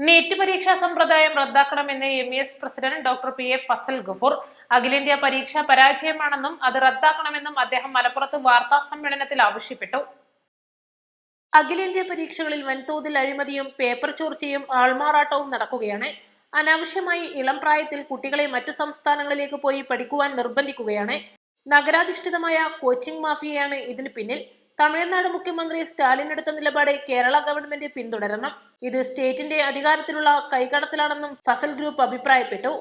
NEET പരീക്ഷാ സമ്പ്രദായം റദ്ദാക്കണമെന്ന് MES president doctor PA Fazal Gafoor. അഖിലേന്ത്യാ പരീക്ഷ പരാജയമാണെന്നും അത് റദ്ദാക്കണമെന്നും അദ്ദേഹം മലപ്പുറത്ത് വാർത്താ സമ്മേളനത്തിൽ ആവശ്യപ്പെട്ടു. അഖിലേന്ത്യാ പരീക്ഷകളിൽ വൻതോതിൽ അഴിമതിയും പേപ്പർ ചോർച്ചയും ആൾമാറാട്ടവും നടക്കുകയാണ്. അനാവശ്യമായി ഇളം പ്രായത്തിൽ കുട്ടികളെ മറ്റു സംസ്ഥാനങ്ങളിലേക്ക് പോയി പഠിക്കുവാൻ നിർബന്ധിക്കുകയാണ്. നഗരാധിഷ്ഠിതമായ കോച്ചിംഗ് മാഫിയയാണ് ഇതിന് പിന്നിൽ. തമിഴ്നാട് മുഖ്യമന്ത്രി സ്റ്റാലിൻ എടുത്ത നിലപാട് കേരള ഗവൺമെന്റ് പിന്തുടരണം. ഇത് സ്റ്റേറ്റിന്റെ അധികാരത്തിലുള്ള കൈകടത്തലാണെന്നും ഫസൽ ഗ്രൂപ്പ് അഭിപ്രായപ്പെട്ടു.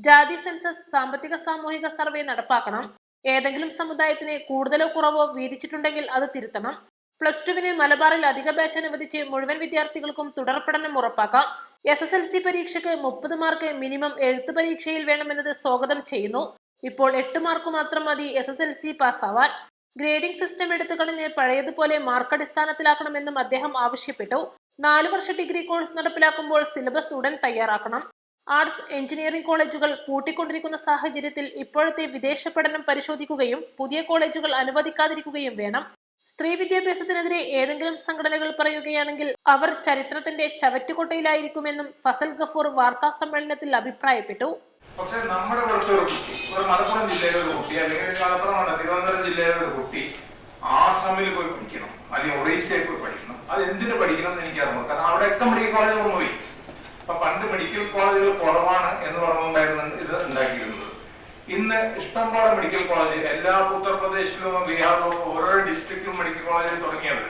ജാതി സെൻസസ്, സാമ്പത്തിക സാമൂഹിക സർവേ നടപ്പാക്കണം. ഏതെങ്കിലും സമുദായത്തിന് കൂടുതലോ കുറവോ വീതിച്ചിട്ടുണ്ടെങ്കിൽ അത് തിരുത്തണം. +2 മലബാറിൽ അധിക ബാച്ച് അനുവദിച്ച് മുഴുവൻ വിദ്യാർത്ഥികൾക്കും തുടർ പഠനം ഉറപ്പാക്കാം. SSLC പരീക്ഷയ്ക്ക് 30 മാർക്ക് മിനിമം എഴുത്തു പരീക്ഷയിൽ വേണമെന്നത് സ്വാഗതം ചെയ്യുന്നു. ഇപ്പോൾ 8 മാർക്ക് മാത്രം മതി SSLC പാസ്സാവാൻ. ഗ്രേഡിംഗ് സിസ്റ്റം എടുത്തു കളഞ്ഞ് പഴയതുപോലെ മാർക്ക് അടിസ്ഥാനത്തിലാക്കണമെന്നും അദ്ദേഹം ആവശ്യപ്പെട്ടു. 4 വർഷ ഡിഗ്രി കോഴ്സ് നടപ്പിലാക്കുമ്പോൾ സിലബസ് ഉടൻ തയ്യാറാക്കണം. ആർട്സ്, എഞ്ചിനീയറിംഗ് കോളേജുകൾ പൂട്ടിക്കൊണ്ടിരിക്കുന്ന സാഹചര്യത്തിൽ ഇപ്പോഴത്തെ വിദേശ പഠനം പരിശോധിക്കുകയും പുതിയ കോളേജുകൾ അനുവദിക്കാതിരിക്കുകയും വേണം. സ്ത്രീ വിദ്യാഭ്യാസത്തിനെതിരെ ഏതെങ്കിലും സംഘടനകൾ പറയുകയാണെങ്കിൽ അവർ ചരിത്രത്തിന്റെ ചവറ്റുകൊട്ടയിലായിരിക്കുമെന്നും ഫസൽ ഗഫൂർ വാർത്താ സമ്മേളനത്തിൽ അഭിപ്രായപ്പെട്ടു. പക്ഷെ നമ്മുടെ ഒരു മലപ്പുറം ജില്ലയിലെ ഒരു കുട്ടി അല്ലെങ്കിൽ മലപ്പുറമാണ് തിരുവനന്തപുരം ജില്ലയിലെ ഒരു കുട്ടി ആസാമിൽ പോയി പഠിക്കണം, അല്ലെങ്കിൽ ഒറീസയിൽ പോയി പഠിക്കണം. അത് എന്തിനു പഠിക്കണം എന്ന് എനിക്കറിയാം. കാരണം അവിടെയൊക്കെ മെഡിക്കൽ കോളേജ് കൊണ്ടുപോയി. അപ്പൊ പണ്ട് മെഡിക്കൽ കോളേജുകൾ കുറവാണ് എന്ന് പറഞ്ഞുകൊണ്ടായിരുന്നു ഇത് ഉണ്ടാക്കിയിരുന്നത്. ഇന്ന് ഇഷ്ടംപോലെ മെഡിക്കൽ കോളേജ് എല്ലാ ഉത്തർപ്രദേശിലും ബീഹാറിലും ഓരോ ഡിസ്ട്രിക്റ്റിലും മെഡിക്കൽ കോളേജ് തുടങ്ങിയത്.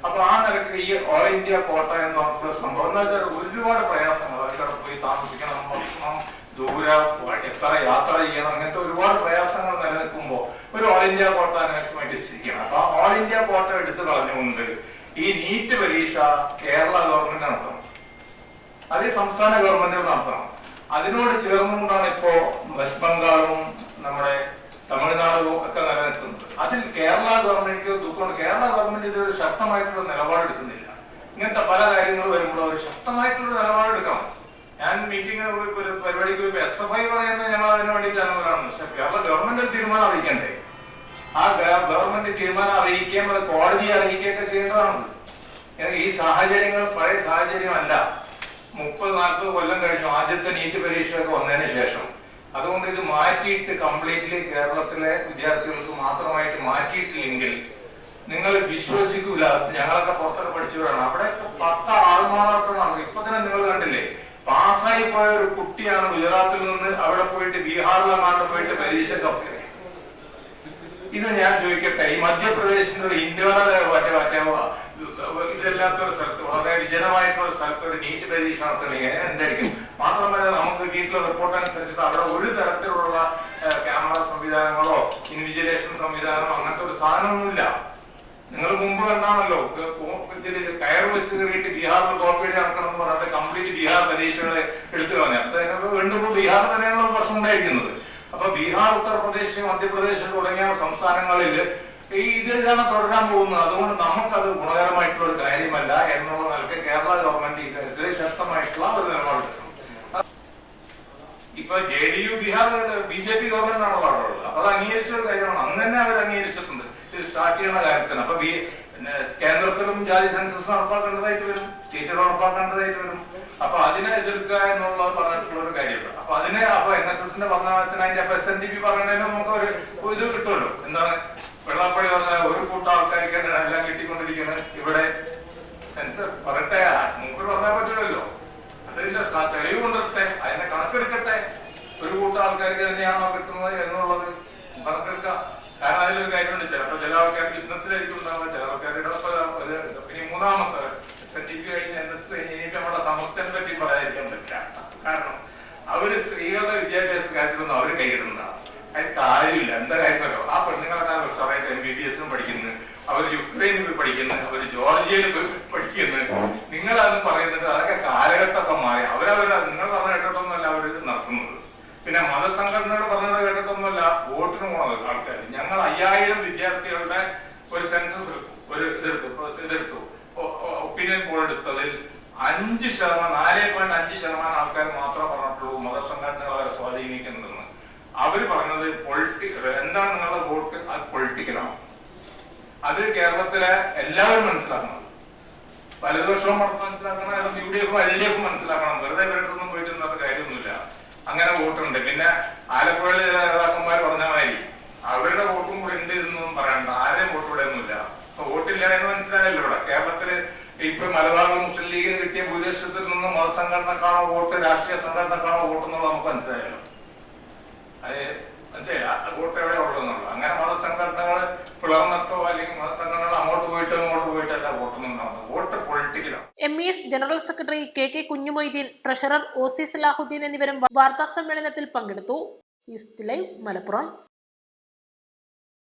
അപ്പൊ ആ നിലക്ക് ഈ ഓൾ ഇന്ത്യ കോട്ട എന്ന് പറഞ്ഞ സംഭവം എന്താ വെച്ചാൽ ഒരുപാട് പ്രയാസങ്ങൾ. ആൾക്കാർ പോയി താമസിക്കണം, ഭക്ഷണം, ദൂരം, എത്ര യാത്ര ചെയ്യണം, അങ്ങനത്തെ ഒരുപാട് പ്രയാസങ്ങൾ നിലനിൽക്കുമ്പോൾ ഒരു ഓൾ ഇന്ത്യ കോട്ട അന്വേഷണമായിട്ട് വെച്ചിരിക്കുകയാണ്. അപ്പൊ ഓൾ ഇന്ത്യ കോട്ട എടുത്തു കളഞ്ഞുകൊണ്ട് ഈ നീറ്റ് പരീക്ഷ കേരള ഗവൺമെന്റ് നടത്തണം, അത് സംസ്ഥാന ഗവൺമെന്റുകൾ നടത്തണം. അതിനോട് ചേർന്നുകൊണ്ടാണ് ഇപ്പോ വെസ്റ്റ് ബംഗാളും നമ്മുടെ തമിഴ്നാടും ഒക്കെ നിലനിൽക്കുന്നത്. അതിൽ കേരള ഗവൺമെന്റ് ദുഃഖമാണ്. കേരള ഗവൺമെന്റ് ഇതൊരു ശക്തമായിട്ടുള്ള നിലപാടെടുക്കുന്നില്ല. ഇങ്ങനത്തെ പല കാര്യങ്ങൾ വരുമ്പോൾ ഒരു ശക്തമായിട്ടുള്ള നിലപാടെടുക്കണം. ഞാൻ മീറ്റിംഗിന് ഒരു പരിപാടിക്ക് പോയി SFI പറയുന്നത് ഞങ്ങൾ അതിനു വേണ്ടിയിട്ടാണ്. പക്ഷെ കേരള ഗവൺമെന്റ് ഒരു തീരുമാനം അറിയിക്കണ്ടേ? ആ ഗവൺമെന്റ് തീരുമാനം അറിയിക്കുകയും അത് കോടതിയെ അറിയിക്കുകയൊക്കെ ചെയ്യേണ്ടതാണ്. ഈ സാഹചര്യങ്ങൾ പഴയ സാഹചര്യമല്ല. 30-40 കൊല്ലം കഴിഞ്ഞു ആദ്യത്തെ നീറ്റ് പരീക്ഷയൊക്കെ വന്നതിന് ശേഷം. അതുകൊണ്ട് ഇത് മാറ്റിയിട്ട് കംപ്ലീറ്റ്ലി കേരളത്തിലെ വിദ്യാർത്ഥികൾക്ക് മാത്രമായിട്ട് മാറ്റിയിട്ടില്ലെങ്കിൽ നിങ്ങൾ വിശ്വസിക്കൂല. ഞങ്ങളൊക്കെ പുറത്തൊക്കെ പഠിച്ചവരാണ്. അവിടെ 10 ആൾമാറാട്ടമാണ്. ഇപ്പൊ തന്നെ നിങ്ങൾ കണ്ടില്ലേ, പാസ്സായി പോയ ഒരു കുട്ടിയാണ് ഗുജറാത്തിൽ നിന്ന് അവിടെ പോയിട്ട് ബീഹാറിലെങ്ങാണ്ട് പോയിട്ട് പരീക്ഷ. ഇത് ഞാൻ ചോദിക്കട്ടെ, ഈ മധ്യപ്രദേശിന്റെ ഒരു ഇന്ത്യയുടെ ഇതല്ലാത്തൊരു സ്ഥലത്ത്, വളരെ വിജനമായിട്ടുള്ള സ്ഥലത്ത് ഒരു നീറ്റ് പരീക്ഷ നടത്തണമെങ്കിൽ എന്തായിരിക്കും? മാത്രമല്ല, നമുക്ക് വീട്ടിലെ റിപ്പോർട്ട് അനുസരിച്ചിട്ട് അവിടെ ഒരു തരത്തിലുള്ള ക്യാമറ സംവിധാനങ്ങളോ ഇൻവിജിലേഷൻ സംവിധാനമോ അങ്ങനത്തെ ഒരു സാധനമൊന്നുമില്ല. നിങ്ങൾ മുമ്പ് കണ്ടാണല്ലോ, കയർ വെച്ച് കയറിയിട്ട് ബീഹാറിൽ കോപ്പീഡ് നടക്കണം എന്ന് പറഞ്ഞിട്ട് കംപ്ലീറ്റ് ബീഹാർ പരീക്ഷകളെ എടുത്തു കളഞ്ഞു. അപ്പൊ വീണ്ടും ബീഹാർ തന്നെയാണ് പ്രശ്നം ഉണ്ടായിരിക്കുന്നത്. അപ്പൊ ബീഹാർ, ഉത്തർപ്രദേശ്, മധ്യപ്രദേശ് തുടങ്ങിയ സംസ്ഥാനങ്ങളിൽ ഇതാണ് തുടരാൻ പോകുന്നത്. അതുകൊണ്ട് നമുക്കത് ഗുണകരമായിട്ടുള്ള ഒരു കാര്യമല്ല എന്നുള്ള നിലയ്ക്ക് കേരള ഗവൺമെന്റ് ഇതിനെതിരെ ശക്തമായിട്ടുള്ള ഒരു നിലപാടെടുക്കണം. ഇപ്പൊ JDU ബീഹാർ BJP ഗവൺമെന്റ് ആണല്ലോ അവിടെ ഉള്ളത്. അപ്പൊ അത് അംഗീകരിച്ച ഒരു കാര്യമാണ്. അന്ന് തന്നെ അവർ അംഗീകരിച്ചിട്ടുണ്ട് ഇത് സ്റ്റാർട്ട് ചെയ്യുന്ന കാര്യത്തിന്. അപ്പൊ കേന്ദ്രത്തിലും ജാതി സെൻസസ് നടപ്പാക്കേണ്ടതായിട്ട് വരും, സ്റ്റേറ്റുകൾ നടപ്പാക്കേണ്ടതായിട്ട് വരും. അപ്പൊ അതിനെ എതിർക്കുക എന്നുള്ളത് പറഞ്ഞിട്ടുള്ള ഒരു കാര്യമുണ്ട്. അപ്പൊ അതിനെ NSSന്റെ പഠനത്തിന് അതിന്റെ SNDP പറയുന്നതിന് നമുക്ക് ഒരു ഇത് കിട്ടുമല്ലോ. എന്താണ് വെള്ളാപ്പള്ളി പറഞ്ഞ ഒരു കൂട്ടം ആൾക്കാർക്ക് എല്ലാം കിട്ടിക്കൊണ്ടിരിക്കുന്നത്. ഇവിടെ സെൻസർ പറയട്ടെ, നമുക്ക് പറഞ്ഞാൽ പറ്റില്ലല്ലോ. അതിന്റെ തെളിവ് കൊണ്ടിട്ടെ, അതിനെ കണക്കെടുക്കട്ടെ. ഒരു കൂട്ടം ആൾക്കാർക്ക് തന്നെയാണോ കിട്ടുന്നത് എന്നുള്ളത് കണക്കെടുക്കാം. കാരണം അതിലൊരു കാര്യമുണ്ട്, ചിലപ്പോൾ ചില ആൾക്കാർ ബിസിനസ്സിലായിരിക്കും ഉണ്ടാവുക, ചില ആൾക്കാരുടെ പിന്നെ മൂന്നാമത്തെ SNDP കഴിഞ്ഞ് NSS കഴിഞ്ഞ് ഇനിയിപ്പോ നമ്മുടെ സമസ്തനെ പറ്റി പറയാതിരിക്കാൻ പറ്റില്ല. കാരണം അവര് സ്ത്രീകളുടെ വിദ്യാഭ്യാസ കാര്യത്തിലൊന്നും അവര് കൈയിടുന്നതാണ്. അതിന് കാര്യമില്ല. എന്താ കാര്യമല്ലോ, ആ പെണ്ണുങ്ങളൊക്കെ റെസ്റ്റോറൻറ്റ് MBBS പഠിക്കുന്നു, അവർ യുക്രൈനിൽ പോയി പഠിക്കുന്നു, അവർ ജോർജിയയിൽ പോയി പഠിക്കുന്നു. നിങ്ങളതെന്ന് പറയുന്നത് അതൊക്കെ കാലഘട്ടമൊക്കെ മാറി. നിങ്ങൾ പറഞ്ഞ കേട്ടിട്ടൊന്നുമല്ല അവർ നടത്തുന്നത്. പിന്നെ മതസംഘടനകൾ പറഞ്ഞത് കേട്ടിട്ടൊന്നുമല്ല വോട്ടിന് പോണത് ആൾക്കാർ. ഞങ്ങൾ 5000 വിദ്യാർത്ഥികളുടെ ഒരു സെൻസസ് ഇതെടുത്തു, ഒപ്പീനിയൻ പോൾ എടുത്തതിൽ 4.5% ആൾക്കാർ മാത്രം പറഞ്ഞിട്ടുള്ളൂ മതസംഘടനകൾ അവരെ സ്വാധീനിക്കുന്നുണ്ടെന്ന്. അവര് പറഞ്ഞത് എന്താണ് നിങ്ങളുടെ വോട്ട്, അത് പൊളിറ്റിക്കലാണ്. അത് കേരളത്തിലെ എല്ലാവരും മനസ്സിലാക്കണം. വലതുപക്ഷവും മനസ്സിലാക്കണം, UDF LDF മനസ്സിലാക്കണം. വെറുതെ ഇവരുടെ പോയിട്ട് കാര്യമൊന്നുമില്ല. അങ്ങനെ വോട്ടുണ്ട്. പിന്നെ ആലപ്പുഴയിലെ നേതാക്കന്മാർ പറഞ്ഞ മാതിരി അവരുടെ വോട്ടും കൂടെ ഉണ്ട് എന്നൊന്നും പറയണ്ട. ആരെയും വോട്ട് ഇവിടെ ഒന്നുമില്ല. വോട്ടില്ല എന്ന് മനസ്സിലായല്ലോ. ഇവിടെ കേരളത്തില് ഇപ്പൊ മലബാർ മുസ്ലിം ലീഗിന് കിട്ടിയ ഭൂരിപക്ഷത്തിൽ നിന്ന് മതസംഘടനക്കാണോ വോട്ട്, രാഷ്ട്രീയ സംഘടനക്കാണോ വോട്ട് എന്നുള്ളത് നമുക്ക് മനസ്സിലായല്ലോ. അത് വോട്ട് എവിടെ ഉള്ളതെന്നുള്ളത്. അങ്ങനെ മതസംഘടനകൾ പിളർന്നിട്ടോ അല്ലെങ്കിൽ മതസംഘടനകൾ അങ്ങോട്ട് പോയിട്ടല്ല വോട്ടൊന്നുണ്ടാവുന്നത്. വോട്ട് പൊളിറ്റിക്കലാണ്. MES general secretary KK Kunhumoideen, treasurer OC Salahuddin എന്നിവരും വാർത്താ സമ്മേളനത്തിൽ പങ്കെടുത്തു. East live, Malappuram.